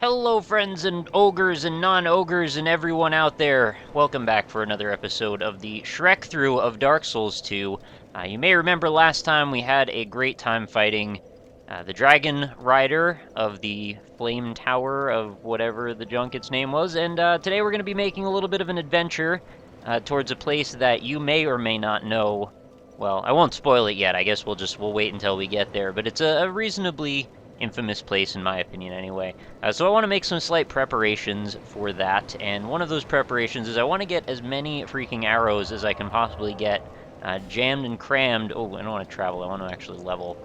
Hello, friends and ogres and non-ogres and everyone out there. Welcome back for another episode of the Shrek through of Dark Souls 2. You may remember last time we had a great time fighting the Dragon Rider of the Flame Tower of whatever the junket's name was, and today we're going to be making a little bit of an adventure towards a place that you may or may not know. Well, I won't spoil it yet. I guess we'll wait until we get there, but it's a reasonably infamous place in my opinion anyway. So I want to make some slight preparations for that, and one of those preparations is I want to get as many freaking arrows as I can possibly get jammed and crammed. Oh, I don't want to travel, I want to actually level.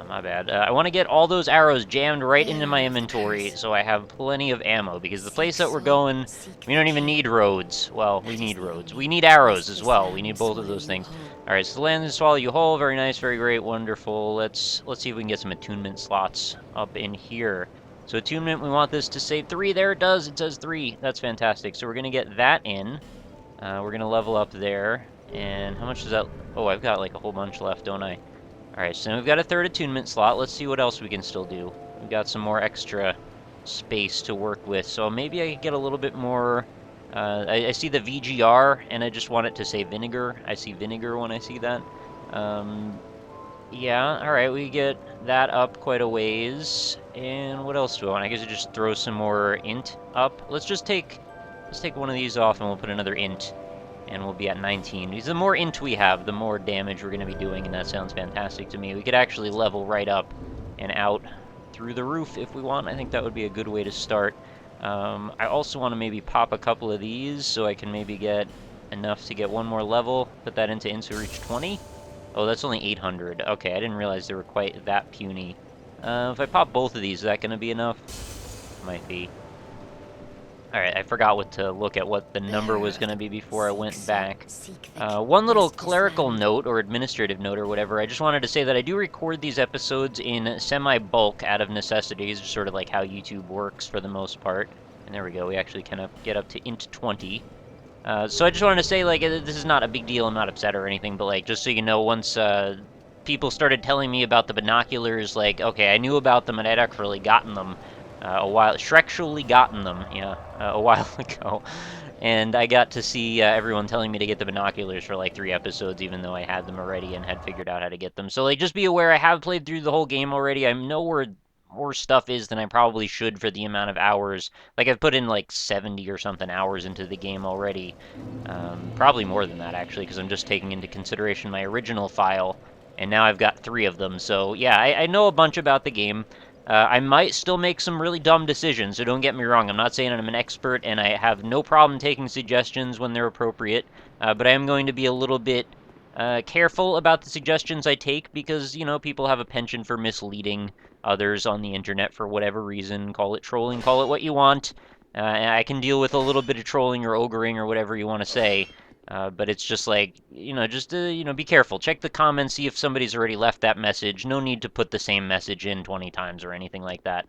My bad. I want to get all those arrows jammed right into my inventory so I have plenty of ammo, because the place that we're going, we don't even need roads. Well, we need roads. We need arrows as well. We need both of those things. Alright, so land and swallow you whole. Very nice, very great, wonderful. Let's see if we can get some attunement slots up in here. So attunement, we want this to say 3. There it does. It says 3. That's fantastic. So we're going to get that in. We're going to level up there. And how much does that... Oh, I've got like a whole bunch left, don't I? Alright, so we've got a 3rd attunement slot. Let's see what else we can still do. We've got some more extra space to work with. So maybe I could get a little bit more... I see the VGR, and I just want it to say vinegar. I see vinegar when I see that. Yeah, alright, we get that up quite a ways. And what else do I want? I guess I just throw some more int up. Let's take one of these off, and we'll put another int. And we'll be at 19. Because the more int we have, the more damage we're going to be doing, and that sounds fantastic to me. We could actually level right up and out through the roof if we want. I think that would be a good way to start. I also want to maybe pop a couple of these so I can maybe get enough to get one more level. Put that into reach 20. Oh, that's only 800. Okay, I didn't realize they were quite that puny. If I pop both of these, is that going to be enough? Might be. Alright, I forgot to look at what the number was going to be before I went back. One little clerical note, or administrative note, or whatever. I just wanted to say that I do record these episodes in semi-bulk out of necessity. It's sort of like how YouTube works for the most part. And there we go, we actually kind of get up to int 20. So I just wanted to say, like, this is not a big deal, I'm not upset or anything, but, like, just so you know, once people started telling me about the binoculars, like, okay, I knew about them and I'd actually gotten them. A while, Shrek-surely gotten them, yeah, a while ago, and I got to see everyone telling me to get the binoculars for like 3 episodes, even though I had them already and had figured out how to get them. So like, just be aware, I have played through the whole game already. I know where more stuff is than I probably should for the amount of hours. Like, I've put in like 70 or something hours into the game already, probably more than that actually, because I'm just taking into consideration my original file, and now I've got 3 of them. So yeah, I know a bunch about the game. I might still make some really dumb decisions, so don't get me wrong. I'm not saying I'm an expert, and I have no problem taking suggestions when they're appropriate, but I am going to be a little bit careful about the suggestions I take, because, you know, people have a penchant for misleading others on the internet for whatever reason. Call it trolling, call it what you want. I can deal with a little bit of trolling or ogering or whatever you want to say. But it's just like, you know, just, you know, be careful. Check the comments, see if somebody's already left that message. No need to put the same message in 20 times or anything like that.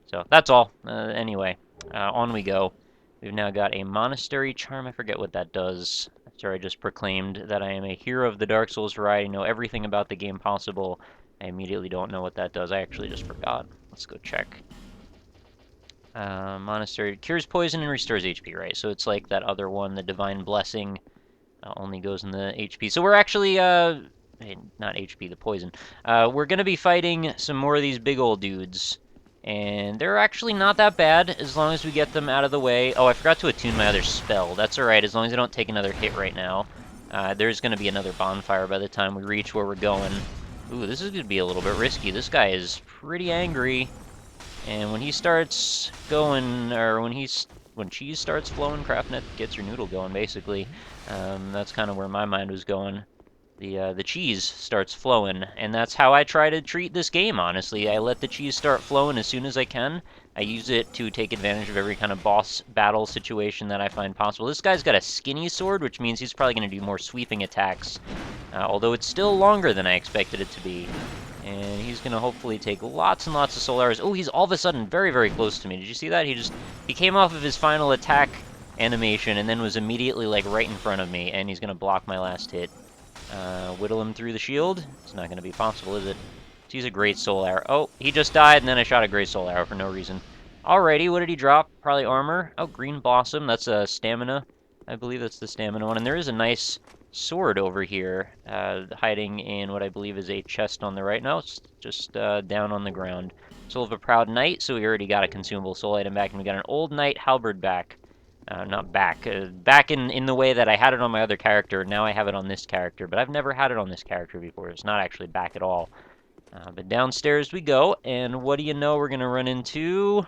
So, that's all. Anyway, on we go. We've now got a monastery charm. I forget what that does. After I just proclaimed that I am a hero of the Dark Souls variety, know everything about the game possible. I immediately don't know what that does. I actually just forgot. Let's go check. Monastery cures poison and restores HP, right? So it's like that other one, the Divine Blessing. Only goes in the HP. So we're actually, not HP, the poison. We're going to be fighting some more of these big old dudes. And they're actually not that bad, as long as we get them out of the way. Oh, I forgot to attune my other spell. That's alright, as long as I don't take another hit right now. There's going to be another bonfire by the time we reach where we're going. Ooh, this is going to be a little bit risky. This guy is pretty angry. And when he starts going, or when cheese starts flowing, Craftnet gets your noodle going, basically. That's kind of where my mind was going. The cheese starts flowing, and that's how I try to treat this game, honestly. I let the cheese start flowing as soon as I can. I use it to take advantage of every kind of boss battle situation that I find possible. This guy's got a skinny sword, which means he's probably going to do more sweeping attacks, although it's still longer than I expected it to be. And he's going to hopefully take lots and lots of soul arrows. Oh, he's all of a sudden very, very close to me. Did you see that? He came off of his final attack animation and then was immediately, like, right in front of me, and he's going to block my last hit. Whittle him through the shield? It's not going to be possible, is it? Let's use a great soul arrow. Oh, he just died, and then I shot a great soul arrow for no reason. Alrighty, what did he drop? Probably armor. Oh, green blossom. That's a stamina. I believe that's the stamina one. And there is a nice sword over here, hiding in what I believe is a chest on the right. No, it's just down on the ground. Soul of a Proud Knight, so we already got a consumable soul item back, and we got an Old Knight halberd back. Not back. Back in the way that I had it on my other character. Now I have it on this character, but I've never had it on this character before. It's not actually back at all. But downstairs we go, and what do you know? We're going to run into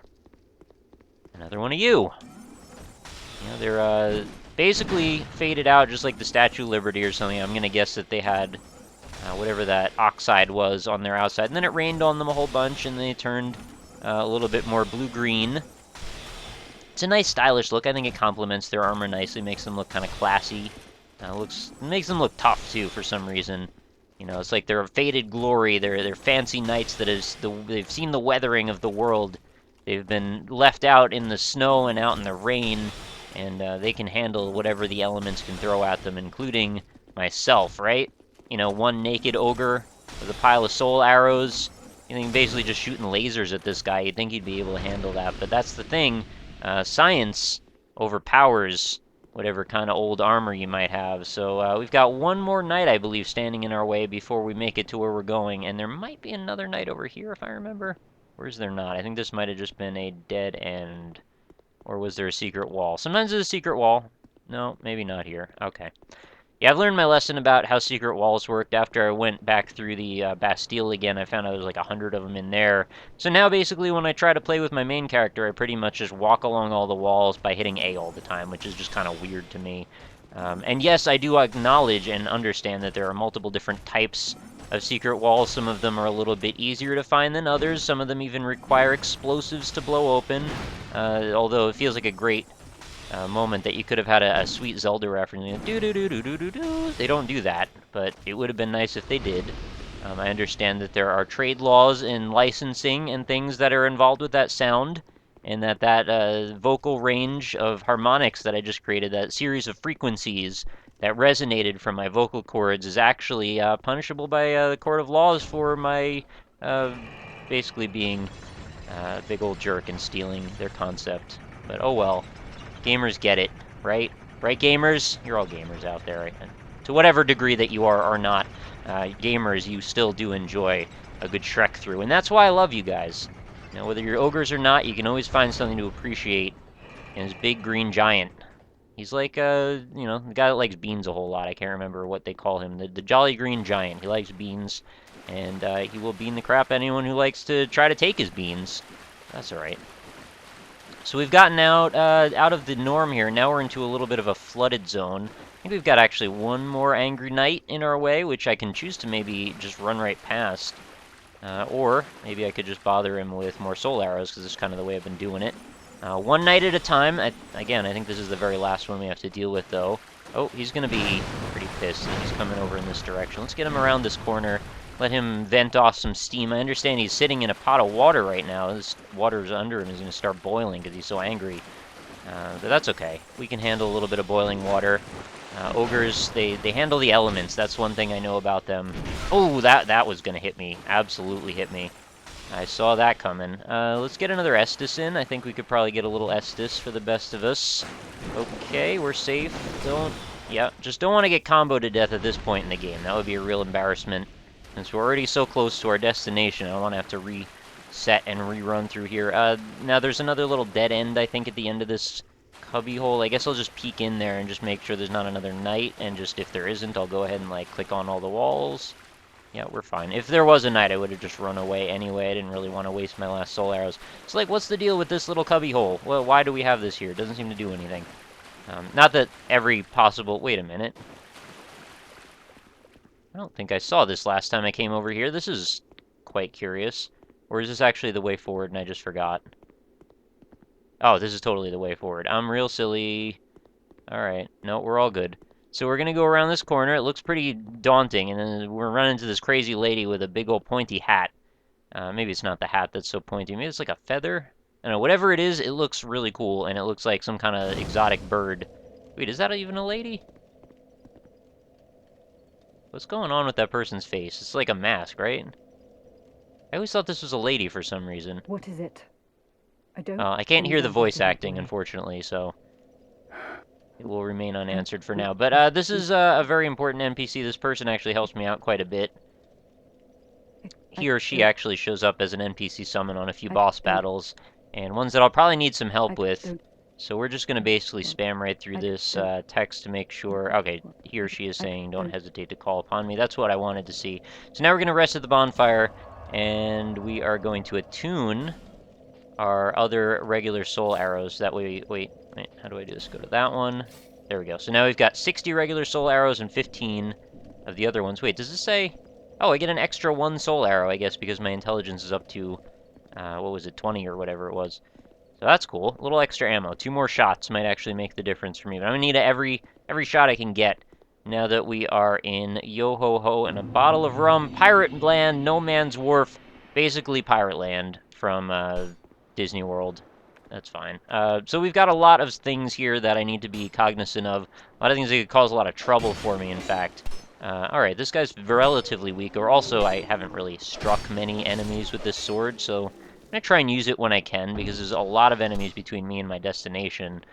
another one of you. You know, they're basically faded out just like the Statue of Liberty or something. I'm going to guess that they had whatever that oxide was on their outside. And then it rained on them a whole bunch, and they turned a little bit more blue-green. It's a nice stylish look. I think it complements their armor nicely, makes them look kind of classy. Makes them look tough, too, for some reason. You know, it's like they're a faded glory. They're fancy knights they've seen the weathering of the world. They've been left out in the snow and out in the rain, and they can handle whatever the elements can throw at them, including myself, right? You know, one naked ogre with a pile of soul arrows. You can basically just shooting lasers at this guy. You'd think he'd be able to handle that, but that's the thing. Science overpowers whatever kind of old armor you might have. So we've got one more knight, I believe, standing in our way before we make it to where we're going. And there might be another knight over here, if I remember. Or is there not? I think this might have just been a dead end. Or was there a secret wall? Sometimes there's a secret wall. No, maybe not here. Okay. Yeah, I've learned my lesson about how secret walls worked after I went back through the Bastille again. I found out there was like 100 of them in there. So now basically when I try to play with my main character, I pretty much just walk along all the walls by hitting A all the time, which is just kind of weird to me. And yes, I do acknowledge and understand that there are multiple different types of secret walls. Some of them are a little bit easier to find than others. Some of them even require explosives to blow open, although it feels like a great moment that you could have had a sweet Zelda reference. You know, do do do do do do do. They don't do that, but it would have been nice if they did. I understand that there are trade laws and licensing and things that are involved with that sound, and that vocal range of harmonics that I just created, that series of frequencies that resonated from my vocal cords, is actually punishable by the court of laws for my uh, basically being a big old jerk and stealing their concept. But oh well. Gamers get it, right? Right, gamers? You're all gamers out there, right? And to whatever degree that you are or not, gamers, you still do enjoy a good Shrek through. And that's why I love you guys. You know, whether you're ogres or not, you can always find something to appreciate in this big green giant. He's like, you know, the guy that likes beans a whole lot. I can't remember what they call him. The Jolly Green Giant. He likes beans, and he will bean the crap anyone who likes to try to take his beans. That's alright. So we've gotten out of the norm here. Now we're into a little bit of a flooded zone. I think we've got actually one more angry knight in our way, which I can choose to maybe just run right past. Or maybe I could just bother him with more soul arrows, because this is kind of the way I've been doing it. One knight at a time. Again, I think this is the very last one we have to deal with, though. Oh, he's going to be pretty pissed. He's coming over in this direction. Let's get him around this corner. Let him vent off some steam. I understand he's sitting in a pot of water right now. This water's under him is going to start boiling because he's so angry. But that's okay. We can handle a little bit of boiling water. Ogres, they handle the elements. That's one thing I know about them. Oh, that was going to hit me. Absolutely hit me. I saw that coming. Let's get another Estus in. I think we could probably get a little Estus for the best of us. Okay, we're safe. Just don't want to get comboed to death at this point in the game. That would be a real embarrassment. Since we're already so close to our destination, I don't want to have to reset and rerun through here. Now there's another little dead end, I think, at the end of this cubby hole. I guess I'll just peek in there and just make sure there's not another knight, and just if there isn't, I'll go ahead and, like, click on all the walls. Yeah, we're fine. If there was a knight, I would have just run away anyway. I didn't really want to waste my last soul arrows. So, like, what's the deal with this little cubby hole? Well, why do we have this here? It doesn't seem to do anything. Not that every possible... Wait a minute. I don't think I saw this last time I came over here. This is quite curious. Or is this actually the way forward and I just forgot? Oh, this is totally the way forward. I'm real silly. Alright. No, we're all good. So we're gonna go around this corner. It looks pretty daunting, and then we're running into this crazy lady with a big old pointy hat. Maybe it's not the hat that's so pointy. Maybe it's like a feather? I don't know. Whatever it is, it looks really cool, and it looks like some kind of exotic bird. Wait, is that even a lady? What's going on with that person's face? It's like a mask, right? I always thought this was a lady for some reason. What is it? I can't hear the voice acting, unfortunately, so it will remain unanswered for now. But this is a very important NPC. This person actually helps me out quite a bit. He or she actually shows up as an NPC summon on a few boss battles, and ones that I'll probably need some help with. So we're just going to basically spam right through this text to make sure... Okay, he or she is saying, don't hesitate to call upon me. That's what I wanted to see. So now we're going to rest at the bonfire, and we are going to attune our other regular soul arrows. That way... Wait, how do I do this? Go to that one. There we go. So now we've got 60 regular soul arrows and 15 of the other ones. Wait, does this say... Oh, I get an extra 1 soul arrow, I guess, because my intelligence is up to, what was it, 20 or whatever it was. So that's cool. A little extra ammo. 2 more shots might actually make the difference for me. But I'm going to need every shot I can get now that we are in Yo-Ho-Ho and a bottle of rum. Pirate Land, No Man's Wharf. Basically Pirate Land from Disney World. That's fine. So we've got a lot of things here that I need to be cognizant of. A lot of things that could cause a lot of trouble for me, in fact. Alright, this guy's relatively weak, or also I haven't really struck many enemies with this sword, so I'm going to try and use it when I can, because there's a lot of enemies between me and my destination.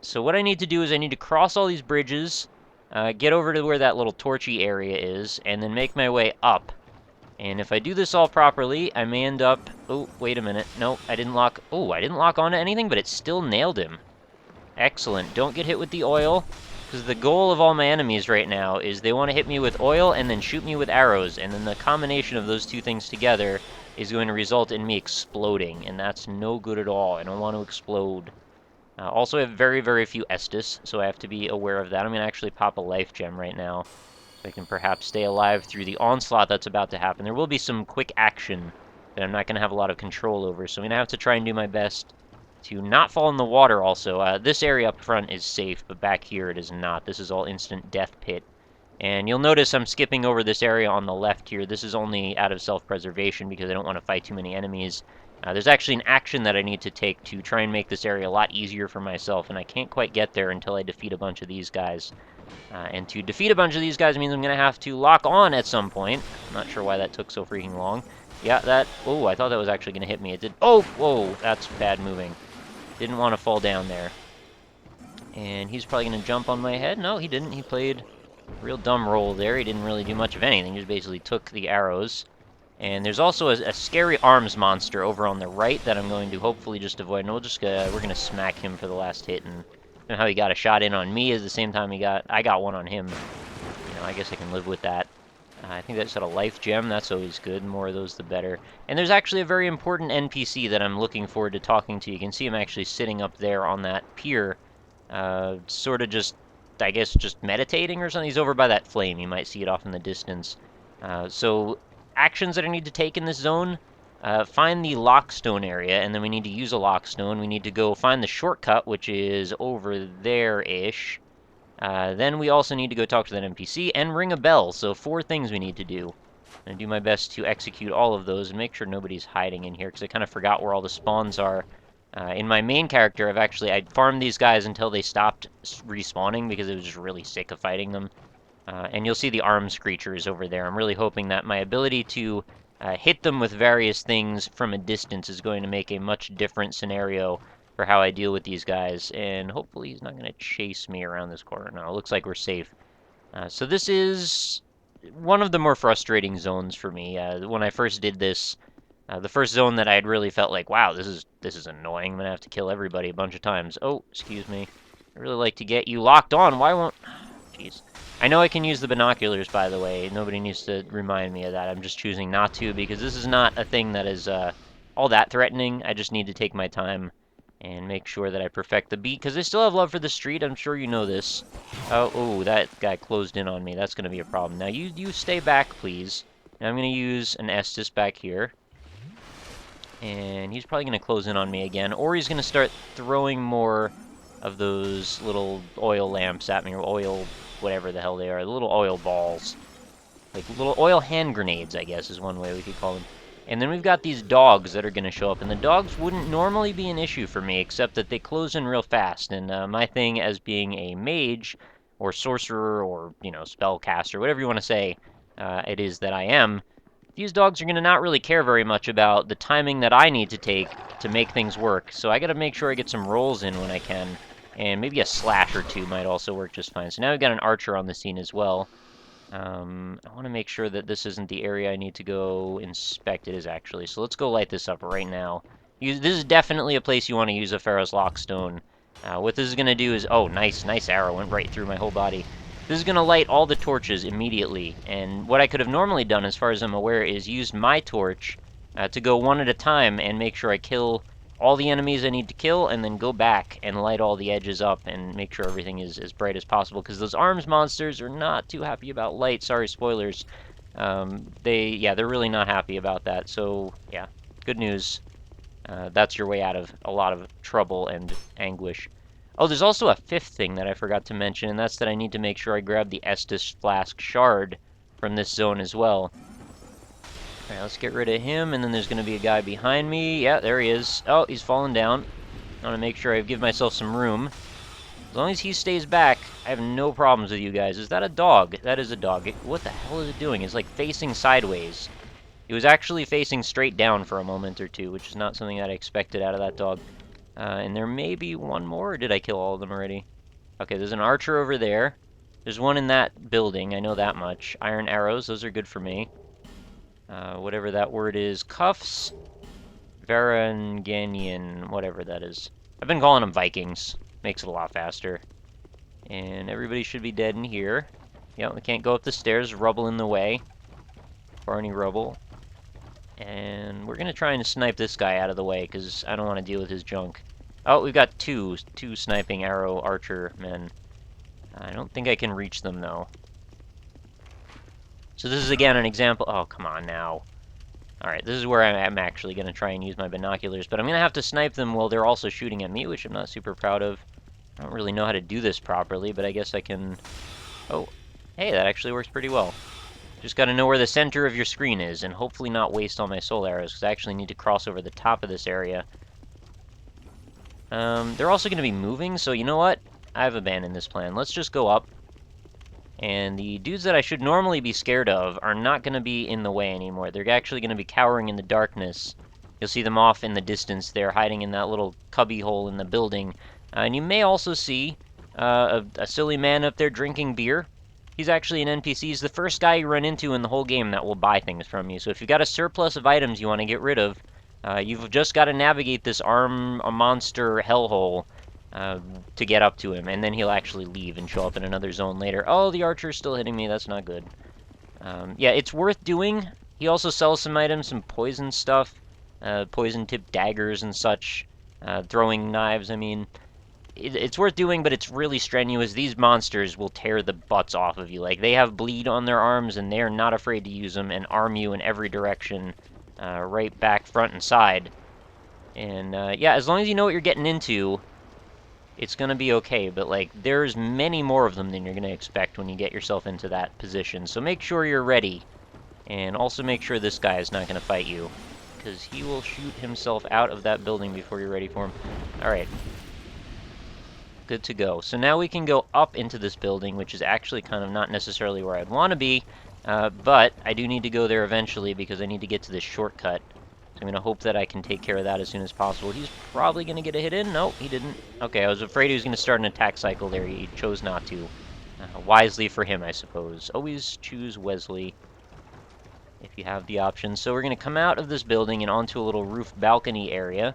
So what I need to do is I need to cross all these bridges, get over to where that little torchy area is, and then make my way up. And if I do this all properly, I may end up... Oh, wait a minute. No, I didn't lock... Oh, I didn't lock onto anything, but it still nailed him. Excellent. Don't get hit with the oil. Because the goal of all my enemies right now is they want to hit me with oil and then shoot me with arrows, and then the combination of those two things together is going to result in me exploding, and that's no good at all. I don't want to explode. Also, I have very, very few Estus, so I have to be aware of that. I'm going to actually pop a life gem right now, so I can perhaps stay alive through the onslaught that's about to happen. There will be some quick action that I'm not going to have a lot of control over, so I'm going to have to try and do my best to not fall in the water also. This area up front is safe, but back here it is not. This is all instant death pit. And you'll notice I'm skipping over this area on the left here. This is only out of self-preservation because I don't want to fight too many enemies. There's actually an action that I need to take to try and make this area a lot easier for myself, and I can't quite get there until I defeat a bunch of these guys. And to defeat a bunch of these guys means I'm going to have to lock on at some point. I'm not sure why that took so freaking long. Yeah, that... Oh, I thought that was actually going to hit me. It did... Oh, whoa, that's bad moving. Didn't want to fall down there. And he's probably going to jump on my head. No, he didn't. He played a real dumb role there. He didn't really do much of anything. He just basically took the arrows. And there's also a scary arms monster over on the right that I'm going to hopefully just avoid. And we're going to smack him for the last hit. And you know how he got a shot in on me at the same time I got one on him. You know, I guess I can live with that. I think that's a life gem. That's always good. The more of those, the better. And there's actually a very important NPC that I'm looking forward to talking to. You can see him actually sitting up there on that pier, sort of just, I guess, just meditating or something. He's over by that flame. You might see it off in the distance. So, actions that I need to take in this zone, find the lockstone area, and then we need to use a lockstone. We need to go find the shortcut, which is over there-ish. Then we also need to go talk to that NPC and ring a bell, so 4 things we need to do. I'm going to do my best to execute all of those and make sure nobody's hiding in here, because I kind of forgot where all the spawns are. In my main character, I farmed these guys until they stopped respawning, because I was just really sick of fighting them. And you'll see the arms creatures over there. I'm really hoping that my ability to hit them with various things from a distance is going to make a much different scenario for how I deal with these guys, and hopefully he's not going to chase me around this corner. No, it looks like we're safe. So this is one of the more frustrating zones for me. When I first did this, the first zone that I had really felt like, wow, this is annoying. I'm going to have to kill everybody a bunch of times. Oh, excuse me. I'd really like to get you locked on. Why won't... Jeez. I know I can use the binoculars, by the way. Nobody needs to remind me of that. I'm just choosing not to, because this is not a thing that is all that threatening. I just need to take my time and make sure that I perfect the beat, because I still have love for the street. I'm sure you know this. Oh, that guy closed in on me. That's going to be a problem. Now, you stay back, please. Now, I'm going to use an Estus back here. And he's probably going to close in on me again, or he's going to start throwing more of those little oil lamps at me, or oil, whatever the hell they are, the little oil balls. Like little oil hand grenades, I guess, is one way we could call them. And then we've got these dogs that are going to show up, and the dogs wouldn't normally be an issue for me, except that they close in real fast, and my thing as being a mage, or sorcerer, or, you know, spellcaster, whatever you want to say it is that I am, these dogs are going to not really care very much about the timing that I need to take to make things work. So I got to make sure I get some rolls in when I can. And maybe a slash or two might also work just fine. So now we've got an archer on the scene as well. I want to make sure that this isn't the area I need to go inspect. It is actually. So let's go light this up right now. This is definitely a place you want to use a Pharaoh's Lockstone. What this is going to do is... Oh, nice arrow. Went right through my whole body. This is going to light all the torches immediately, and what I could have normally done, as far as I'm aware, is use my torch to go one at a time and make sure I kill all the enemies I need to kill, and then go back and light all the edges up and make sure everything is as bright as possible, because those arms monsters are not too happy about light. Sorry, spoilers. They're really not happy about that, so yeah, good news. That's your way out of a lot of trouble and anguish. Oh, there's also a fifth thing that I forgot to mention, and that's that I need to make sure I grab the Estus Flask Shard from this zone as well. Alright, let's get rid of him, and then there's going to be a guy behind me. Yeah, there he is. Oh, he's fallen down. I want to make sure I give myself some room. As long as he stays back, I have no problems with you guys. Is that a dog? That is a dog. What the hell is it doing? It's like facing sideways. It was actually facing straight down for a moment or two, which is not something that I expected out of that dog. And there may be one more, or did I kill all of them already? Okay, there's an archer over there. There's one in that building, I know that much. Iron arrows, those are good for me. Whatever that word is. Cuffs? Varanganian, whatever that is. I've been calling them Vikings. Makes it a lot faster. And everybody should be dead in here. Yep, we can't go up the stairs. Rubble in the way. Barney rubble. And we're going to try and snipe this guy out of the way, because I don't want to deal with his junk. Oh, we've got two sniping arrow archer men. I don't think I can reach them, though. So this is, again, an example... Oh, come on now. Alright, this is where I'm actually going to try and use my binoculars, but I'm going to have to snipe them while they're also shooting at me, which I'm not super proud of. I don't really know how to do this properly, but I guess I can... Oh, hey, that actually works pretty well. Just got to know where the center of your screen is, and hopefully not waste all my soul arrows, because I actually need to cross over the top of this area. They're also going to be moving, so you know what? I've abandoned this plan. Let's just go up. And the dudes that I should normally be scared of are not going to be in the way anymore. They're actually going to be cowering in the darkness. You'll see them off in the distance there, hiding in that little cubby hole in the building. And you may also see a silly man up there drinking beer. He's actually an NPC. He's the first guy you run into in the whole game that will buy things from you. So if you've got a surplus of items you want to get rid of, you've just got to navigate this monster hellhole to get up to him, and then he'll actually leave and show up in another zone later. Oh, the archer's still hitting me. That's not good. Yeah, it's worth doing. He also sells some items, some poison stuff, poison-tipped daggers and such, throwing knives. I mean, it's worth doing, but it's really strenuous. These monsters will tear the butts off of you. Like, they have bleed on their arms, and they're not afraid to use them and arm you in every direction, right back, front, and side. And, yeah, as long as you know what you're getting into, it's going to be okay, but, like, there's many more of them than you're going to expect when you get yourself into that position. So make sure you're ready, and also make sure this guy is not going to fight you, because he will shoot himself out of that building before you're ready for him. Alright. Good to go. So now we can go up into this building, which is actually kind of not necessarily where I'd want to be, but I do need to go there eventually because I need to get to this shortcut. I'm going to hope that I can take care of that as soon as possible. He's probably going to get a hit in. No, he didn't. Okay, I was afraid he was going to start an attack cycle there. He chose not to. Wisely for him, I suppose. Always choose Wesley if you have the option. So we're going to come out of this building and onto a little roof balcony area.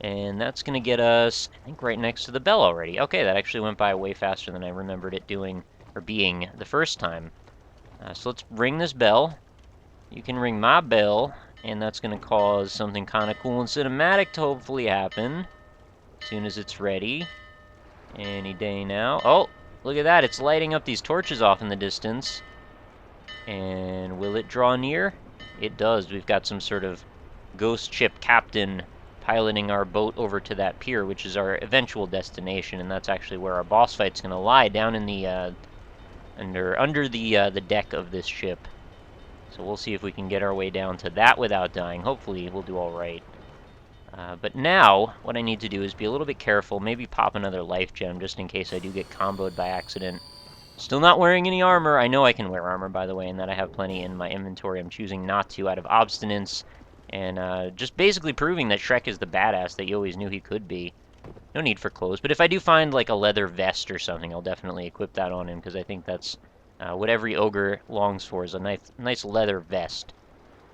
And that's going to get us, I think, right next to the bell already. Okay, that actually went by way faster than I remembered it doing, or being the first time. So let's ring this bell. You can ring my bell. And that's going to cause something kind of cool and cinematic to hopefully happen as soon as it's ready. Any day now. Oh, look at that. It's lighting up these torches off in the distance. And will it draw near? It does. We've got some sort of ghost ship captain piloting our boat over to that pier, which is our eventual destination. And that's actually where our boss fight's going to lie, down in the under the deck of this ship. So we'll see if we can get our way down to that without dying. Hopefully we'll do all right. But now, what I need to do is be a little bit careful, maybe pop another life gem just in case I do get comboed by accident. Still not wearing any armor. I know I can wear armor, by the way, and that I have plenty in my inventory. I'm choosing not to out of obstinance, and just basically proving that Shrek is the badass that you always knew he could be. No need for clothes, but if I do find like a leather vest or something, I'll definitely equip that on him, because I think that's what every ogre longs for, is a nice leather vest.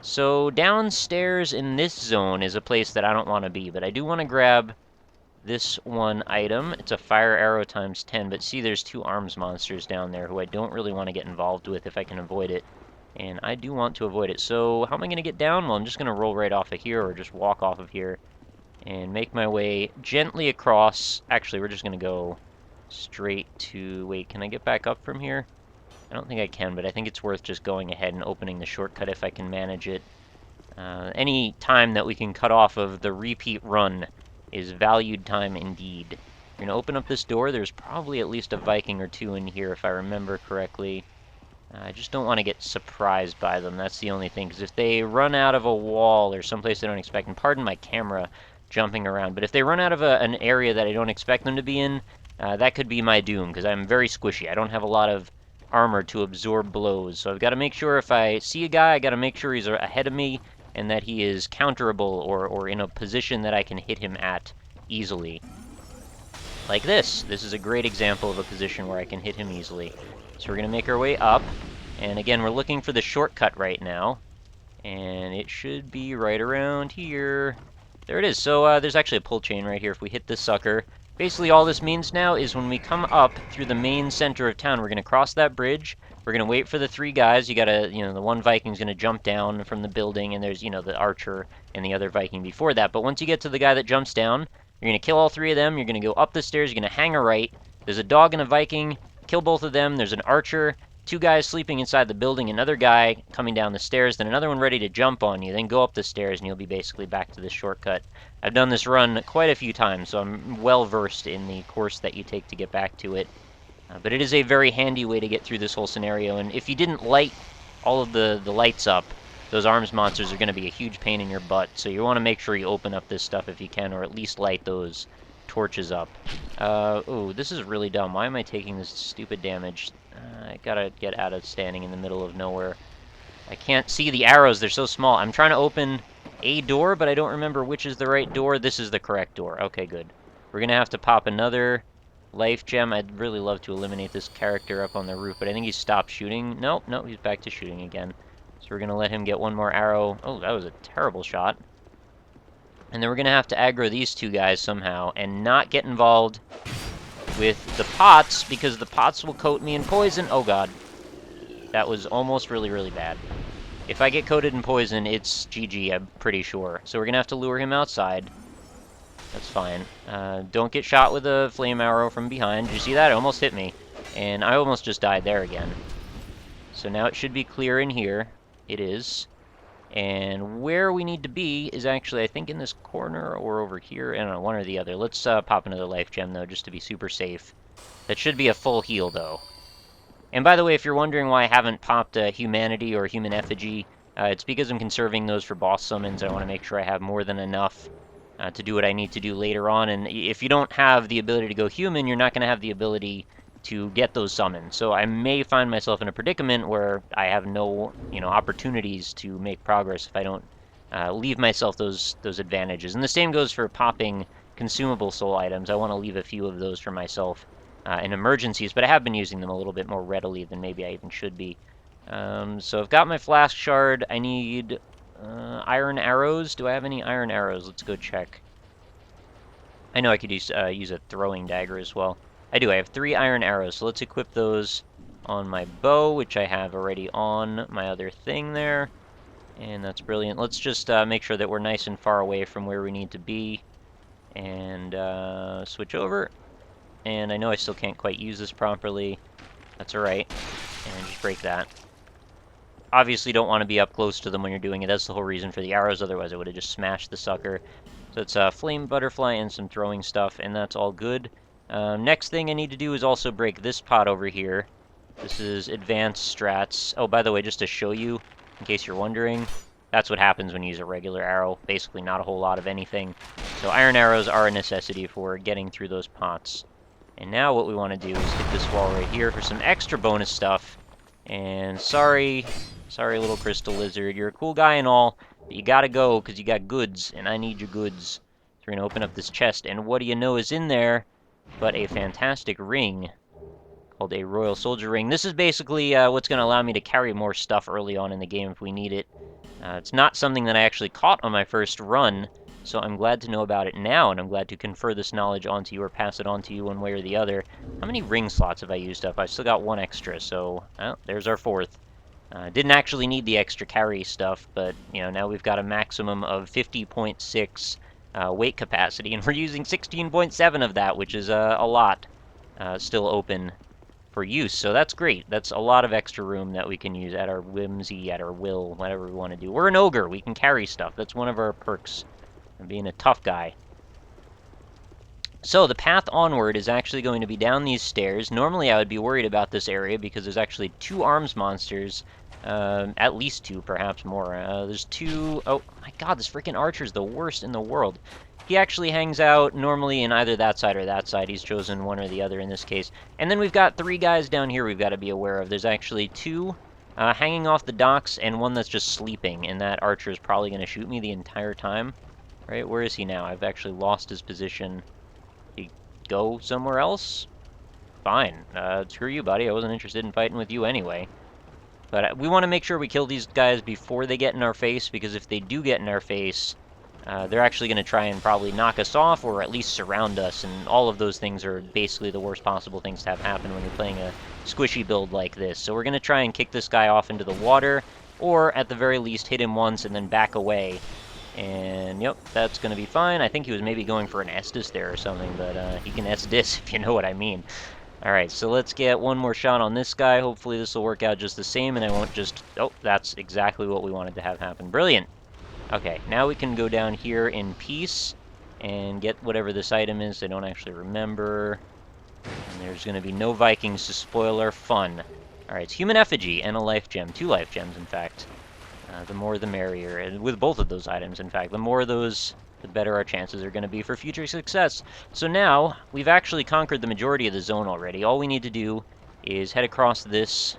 So downstairs in this zone is a place that I don't want to be, but I do want to grab this one item. It's a fire arrow times 10, but see, there's two arms monsters down there who I don't really want to get involved with if I can avoid it. And I do want to avoid it. So how am I going to get down? Well, I'm just going to roll right off of here, or just walk off of here and make my way gently across. Actually, we're just going to go straight to... Wait, can I get back up from here? I don't think I can, but I think it's worth just going ahead and opening the shortcut if I can manage it. Any time that we can cut off of the repeat run is valued time indeed. We're going to open up this door. There's probably at least a Viking or two in here if I remember correctly. I just don't want to get surprised by them. That's the only thing, because if they run out of a wall or someplace I don't expect, and pardon my camera jumping around, but if they run out of an area that I don't expect them to be in, that could be my doom, because I'm very squishy. I don't have a lot of armor to absorb blows, so I've got to make sure if I see a guy, I got to make sure he's ahead of me, and that he is counterable, or in a position that I can hit him at easily. Like this. This is a great example of a position where I can hit him easily. So we're going to make our way up, and again, we're looking for the shortcut right now, and it should be right around here. There it is. So there's actually a pull chain right here if we hit this sucker. Basically, all this means now is when we come up through the main center of town, we're going to cross that bridge. We're going to wait for the three guys. You got to, the one Viking's going to jump down from the building, and there's, the archer and the other Viking before that. But once you get to the guy that jumps down, you're going to kill all three of them. You're going to go up the stairs. You're going to hang a right. There's a dog and a Viking. Kill both of them. There's an archer. Two guys sleeping inside the building, another guy coming down the stairs, then another one ready to jump on you, then go up the stairs, and you'll be basically back to this shortcut. I've done this run quite a few times, so I'm well versed in the course that you take to get back to it. But it is a very handy way to get through this whole scenario, and if you didn't light all of the lights up, those arms monsters are going to be a huge pain in your butt, so you want to make sure you open up this stuff if you can, or at least light those torches up. Ooh, this is really dumb. Why am I taking this stupid damage? I gotta get out of standing in the middle of nowhere. I can't see the arrows, they're so small. I'm trying to open a door, but I don't remember which is the right door. This is the correct door. Okay, good. We're gonna have to pop another life gem. I'd really love to eliminate this character up on the roof, but I think he stopped shooting. Nope, he's back to shooting again. So we're gonna let him get one more arrow. Oh, that was a terrible shot. And then we're gonna have to aggro these two guys somehow, and not get involved with the pots, because the pots will coat me in poison. Oh god. That was almost really, really bad. If I get coated in poison, it's GG, I'm pretty sure. So we're gonna have to lure him outside. That's fine. Don't get shot with a flame arrow from behind. Did you see that? It almost hit me. And I almost just died there again. So now it should be clear in here. It is. And where we need to be is actually, I think, in this corner or over here. I don't know, one or the other. Let's pop another life gem, though, just to be super safe. That should be a full heal, though. And by the way, if you're wondering why I haven't popped a humanity or human effigy, it's because I'm conserving those for boss summons. I want to make sure I have more than enough to do what I need to do later on. And if you don't have the ability to go human, you're not going to have the ability to get those summons. So I may find myself in a predicament where I have no, opportunities to make progress if I don't leave myself those advantages. And the same goes for popping consumable soul items. I want to leave a few of those for myself in emergencies, but I have been using them a little bit more readily than maybe I even should be. So I've got my flask shard. I need iron arrows. Do I have any iron arrows? Let's go check. I know I could use a throwing dagger as well. I do. I have 3 iron arrows, so let's equip those on my bow, which I have already on my other thing there. And that's brilliant. Let's just make sure that we're nice and far away from where we need to be. And switch over. And I know I still can't quite use this properly. That's alright. And just break that. Obviously don't want to be up close to them when you're doing it. That's the whole reason for the arrows, otherwise I would have just smashed the sucker. So it's a flame butterfly and some throwing stuff, and that's all good. Next thing I need to do is also break this pot over here. This is advanced strats. Oh, by the way, just to show you, in case you're wondering, that's what happens when you use a regular arrow. Basically not a whole lot of anything. So iron arrows are a necessity for getting through those pots. And now what we want to do is hit this wall right here for some extra bonus stuff. And sorry, little crystal lizard. You're a cool guy and all, but you gotta go because you got goods, and I need your goods. So we're gonna open up this chest, and what do you know is in there but a fantastic ring called a Royal Soldier Ring. This is basically what's going to allow me to carry more stuff early on in the game if we need it. It's not something that I actually caught on my first run, so I'm glad to know about it now, and I'm glad to confer this knowledge onto you or pass it on to you one way or the other. How many ring slots have I used up? I've still got one extra, so there's our fourth. Didn't actually need the extra carry stuff, but you know, now we've got a maximum of 50.6 weight capacity, and we're using 16.7 of that, which is a lot still open for use, so that's great. That's a lot of extra room that we can use at our whimsy, at our will, whatever we want to do. We're an ogre. We can carry stuff. That's one of our perks of being a tough guy. So the path onward is actually going to be down these stairs. Normally I would be worried about this area because there's actually 2 arms monsters. At least 2, perhaps more. There's 2... Oh my god, this freaking archer's the worst in the world. He actually hangs out normally in either that side or that side. He's chosen one or the other in this case. And then we've got 3 guys down here we've got to be aware of. There's actually 2 hanging off the docks and 1 that's just sleeping. And that archer is probably going to shoot me the entire time. Right? Where is he now? I've actually lost his position. He go somewhere else? Fine. Screw you, buddy. I wasn't interested in fighting with you anyway. But we want to make sure we kill these guys before they get in our face, because if they do get in our face, they're actually going to try and probably knock us off or at least surround us, and all of those things are basically the worst possible things to have happen when you're playing a squishy build like this. So we're going to try and kick this guy off into the water, or at the very least hit him once and then back away. And yep, that's going to be fine. I think he was maybe going for an Estus there or something, but he can S-dis if you know what I mean. Alright, so let's get one more shot on this guy. Hopefully this will work out just the same, and I won't just... Oh, that's exactly what we wanted to have happen. Brilliant! Okay, now we can go down here in peace and get whatever this item is. I don't actually remember. And there's going to be no Vikings to spoil our fun. Alright, it's Human Effigy and a Life Gem. 2 Life Gems, in fact. The more the merrier. And with both of those items, in fact. The more of those, the better our chances are going to be for future success. So now, we've actually conquered the majority of the zone already. All we need to do is head across this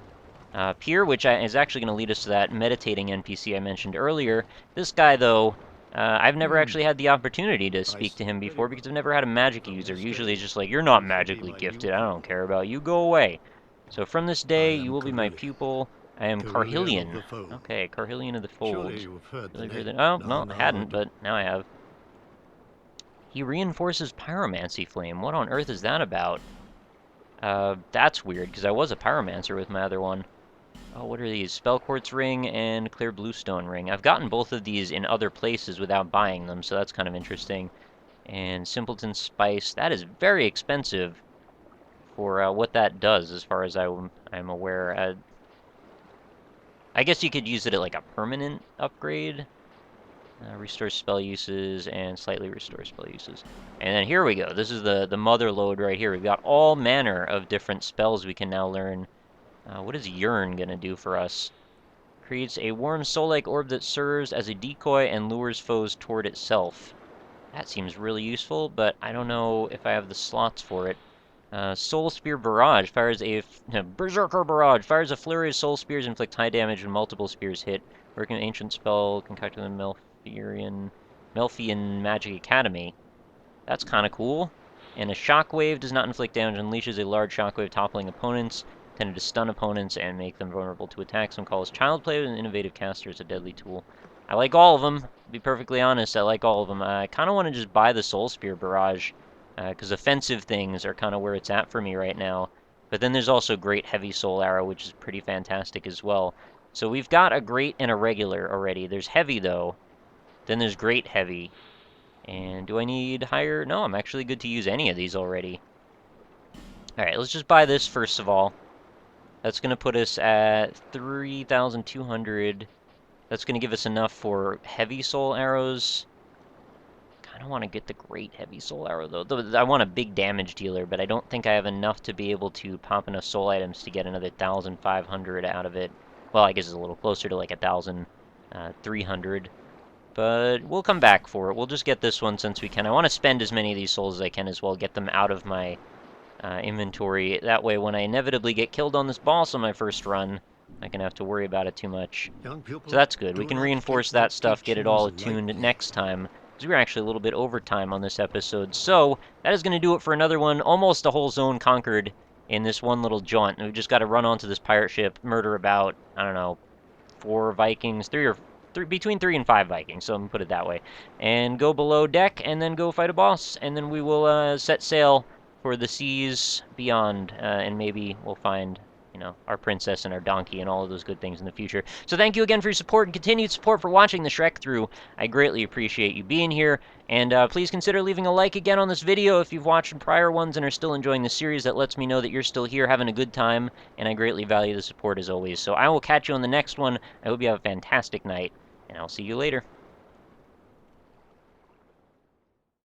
pier, which is actually going to lead us to that meditating NPC I mentioned earlier. This guy, though, I've never actually had the opportunity to speak to him before because I've never had a magic user. Usually it's just like, you're not magically gifted, I don't care about you, go away. So from this day, you will be my pupil. I am Carhillion. Okay, Carhillion of the Fold. Oh, no, I hadn't, but now I have. He reinforces Pyromancy Flame. What on earth is that about? That's weird, because I was a Pyromancer with my other one. Oh, what are these? Spell Quartz Ring and Clear Bluestone Ring. I've gotten both of these in other places without buying them, so that's kind of interesting. And Simpleton Spice. That is very expensive for what that does, as far as I'm aware. I guess you could use it at like a permanent upgrade. Restore spell uses and slightly restore spell uses. And then here we go. This is the mother load right here. We've got all manner of different spells we can now learn. What is Yearn going to do for us? Creates a warm soul-like orb that serves as a decoy and lures foes toward itself. That seems really useful, but I don't know if I have the slots for it. Soul Spear Barrage fires a... Berserker Barrage fires a flurry of soul spears, inflict high damage when multiple spears hit. Working an ancient spell concocted in the Melfian Magic Academy. That's kind of cool. And a Shockwave does not inflict damage, unleashes a large shockwave toppling opponents, intended to stun opponents and make them vulnerable to attacks. Some call this Child Play with an innovative caster as a deadly tool. I like all of them. To be perfectly honest, I like all of them. I kind of want to just buy the Soul Spear Barrage, because offensive things are kind of where it's at for me right now. But then there's also Great Heavy Soul Arrow, which is pretty fantastic as well. So we've got a Great and a Regular already. There's Heavy, though. Then there's Great Heavy. And do I need higher? No, I'm actually good to use any of these already. Alright, let's just buy this first of all. That's going to put us at 3,200. That's going to give us enough for Heavy Soul Arrows. I don't want to get the Great Heavy Soul Arrow, though. I want a big damage dealer, but I don't think I have enough to be able to pop enough soul items to get another 1,500 out of it. Well, I guess it's a little closer to like 1,300. But we'll come back for it. We'll just get this one since we can. I want to spend as many of these souls as I can as well, get them out of my inventory. That way, when I inevitably get killed on this boss on my first run, I can have to worry about it too much. So that's good. We can reinforce that stuff, get it all attuned next time, because we were actually a little bit over time on this episode. So that is going to do it for another one. Almost a whole zone conquered in this one little jaunt. And we've just got to run onto this pirate ship, murder about, I don't know, 4 Vikings, between 3 and 5 Vikings, so I'm gonna put it that way, and go below deck, and then go fight a boss, and then we will set sail for the seas beyond, and maybe we'll find, you know, our princess and our donkey and all of those good things in the future. So thank you again for your support and continued support for watching the Shrek through. I greatly appreciate you being here, and please consider leaving a like again on this video if you've watched prior ones and are still enjoying the series. That lets me know that you're still here having a good time, and I greatly value the support as always. So I will catch you on the next one. I hope you have a fantastic night, and I'll see you later.